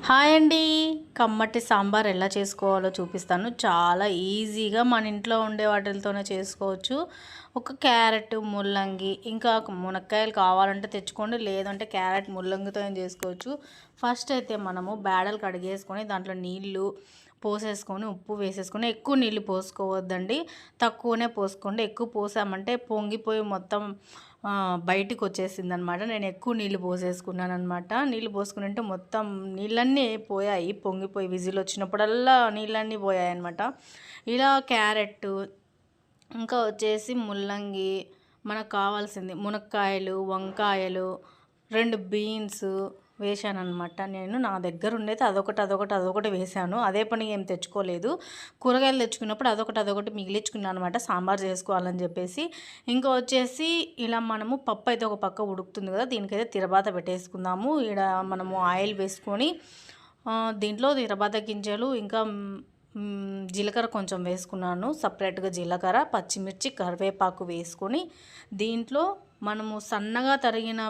Hi అండి. కమ్మటి సాంబార్ ఎలా చేసుకోవాలో చూపిస్తాను. చాలా ఈజీగా మన ఇంట్లో ఉండే వాటితోనే చేసుకోవచ్చు. ఒక క్యారెట్, ముల్లంగి, ఇంకా మునక్కాయలు కావాలంటే తెచ్చుకోండి, లేదంటే క్యారెట్ ముల్లంగితో చేసుకోవచ్చు. ఫస్ట్ అయితే మనము బేడలు కడిగేసుకొని దాంట్లో నీళ్ళు పోసేసుకొని ఉప్పు వేసేసుకొని, ఎక్కువ నీళ్ళు పోసుకోవద్దండి, తక్కువనే పోసుకోండి. ఎక్కువ పోసామంటే పొంగిపోయి మొత్తం బయటికి వచ్చేసిందనమాట. నేను ఎక్కువ నీళ్ళు పోసేసుకున్నాను అనమాట. నీళ్ళు పోసుకుని మొత్తం నీళ్ళన్నీ పోయాయి, పొంగిపోయి విజిల్ వచ్చినప్పుడల్లా నీళ్ళన్నీ పోయాయి అనమాట. ఇలా క్యారెట్, ఇంకా వచ్చేసి ముల్లంగి, మనకు కావాల్సింది మునక్కాయలు, వంకాయలు, 2 బీన్స్ వేశాననమాట. నేను నా దగ్గర ఉండేది అదొకటి వేశాను. అదే పని ఏం తెచ్చుకోలేదు. కూరగాయలు తెచ్చుకున్నప్పుడు అదొకటి మిగిలించుకున్నాను అనమాట, సాంబార్ చేసుకోవాలని చెప్పేసి. ఇంకా వచ్చేసి ఇలా మనము పప్పు అయితే ఒక పక్క ఉడుకుతుంది కదా, దీనికైతే తిరబాత పెట్టేసుకుందాము. ఇక్కడ మనము ఆయిల్ వేసుకొని దీంట్లో తిరబాత గింజలు, ఇంకా జీలకర్ర కొంచెం వేసుకున్నాను, సపరేట్గా జీలకర్ర, పచ్చిమిర్చి, కరివేపాకు వేసుకొని దీంట్లో మనము సన్నగా తరిగిన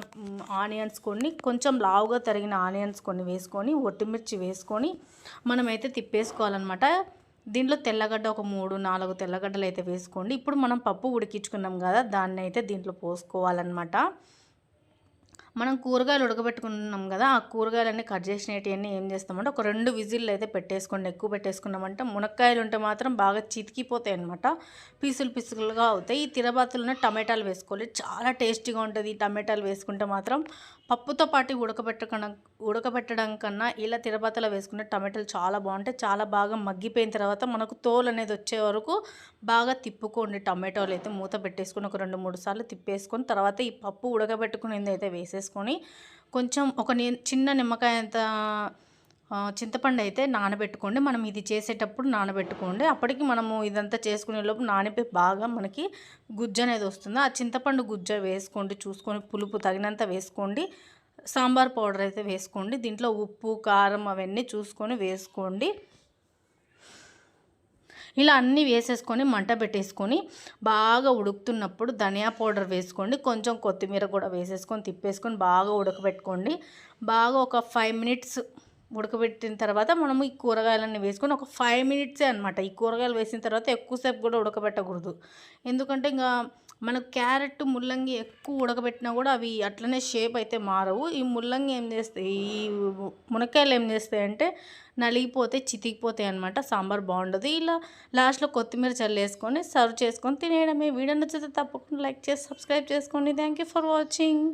ఆనియన్స్ కొన్ని, కొంచెం లావుగా తరిగిన ఆనియన్స్ కొన్ని వేసుకొని, ఒట్టిమిర్చి వేసుకొని మనమైతే తిప్పేసుకోవాలన్నమాట. దీంట్లో తెల్లగడ్డ ఒక 3-4 తెల్లగడ్డలు అయితే వేసుకోండి. ఇప్పుడు మనం పప్పు ఉడికించుకున్నాం కదా, దాన్ని అయితే దీంట్లో పోసుకోవాలన్నమాట. మనం కూరగాయలు ఉడకబెట్టుకున్నాం కదా, ఆ కూరగాయలన్నీ కట్ చేసినవన్నీ ఏం చేస్తామంటే ఒక 2 విజిల్లు అయితే పెట్టేసుకోండి. ఎక్కువ పెట్టేసుకున్నామంటే మునక్కాయలు ఉంటే మాత్రం బాగా చితికిపోతాయి అనమాట, పీసులుగా అవుతాయి. ఈ తిరబాతులోనే టమాటాలు వేసుకోవాలి, చాలా టేస్టీగా ఉంటుంది. ఈ టమాటాలు వేసుకుంటే మాత్రం పప్పుతో పాటు ఉడకబెట్టడం కన్నా ఇలా తిరబాతలో వేసుకుంటే టమాటాలు చాలా బాగుంటాయి. చాలా బాగా మగ్గిపోయిన తర్వాత మనకు తోలు అనేది వచ్చే వరకు బాగా తిప్పుకోండి. టమాటాలు అయితే మూత పెట్టేసుకొని ఒక 2-3 సార్లు తిప్పేసుకొని తర్వాత ఈ పప్పు ఉడకబెట్టుకునేది అయితే వేసేసుకొని కొంచెం ఒక చిన్న నిమ్మకాయ అంత చింతపండు అయితే నానబెట్టుకోండి. మనం ఇది చేసేటప్పుడు నానబెట్టుకోండి. అప్పటికి మనము ఇదంతా చేసుకునే లోపు నానిపోయి బాగా మనకి గుజ్జు అనేది వస్తుంది. ఆ చింతపండు గుజ్జ వేసుకోండి, చూసుకొని పులుపు తగినంత వేసుకోండి. సాంబార్ పౌడర్ అయితే వేసుకోండి. దీంట్లో ఉప్పు, కారం అవన్నీ చూసుకొని వేసుకోండి. ఇలా అన్నీ వేసేసుకొని మంట పెట్టేసుకొని బాగా ఉడుకుతున్నప్పుడు ధనియా పౌడర్ వేసుకోండి, కొంచెం కొత్తిమీర కూడా వేసేసుకొని తిప్పేసుకొని బాగా ఉడకబెట్టుకోండి. బాగా ఒక 5 మినిట్స్ ఉడకబెట్టిన తర్వాత మనము ఈ కూరగాయలన్నీ వేసుకొని ఒక 5 మినిట్సే అనమాట. ఈ కూరగాయలు వేసిన తర్వాత ఎక్కువసేపు కూడా ఉడకబెట్టకూడదు, ఎందుకంటే ఇంకా మనకు క్యారెట్, ముల్లంగి ఎక్కువ ఉడకబెట్టినా కూడా అవి అట్లనే షేప్ అయితే మారవు. ఈ ముల్లంగి ఏం చేస్తాయి, ఈ మునక్కాయలు ఏం చేస్తాయంటే నలిగిపోతే చితికిపోతాయి అనమాట, సాంబార్ బాగుండదు. ఇలా లాస్ట్లో కొత్తిమీర చల్లేసుకొని సర్వ్ చేసుకొని తినేయడమే. వీడియో నచ్చితే తప్పకుండా లైక్ చేసి సబ్స్క్రైబ్ చేసుకోండి. Thank you for watching.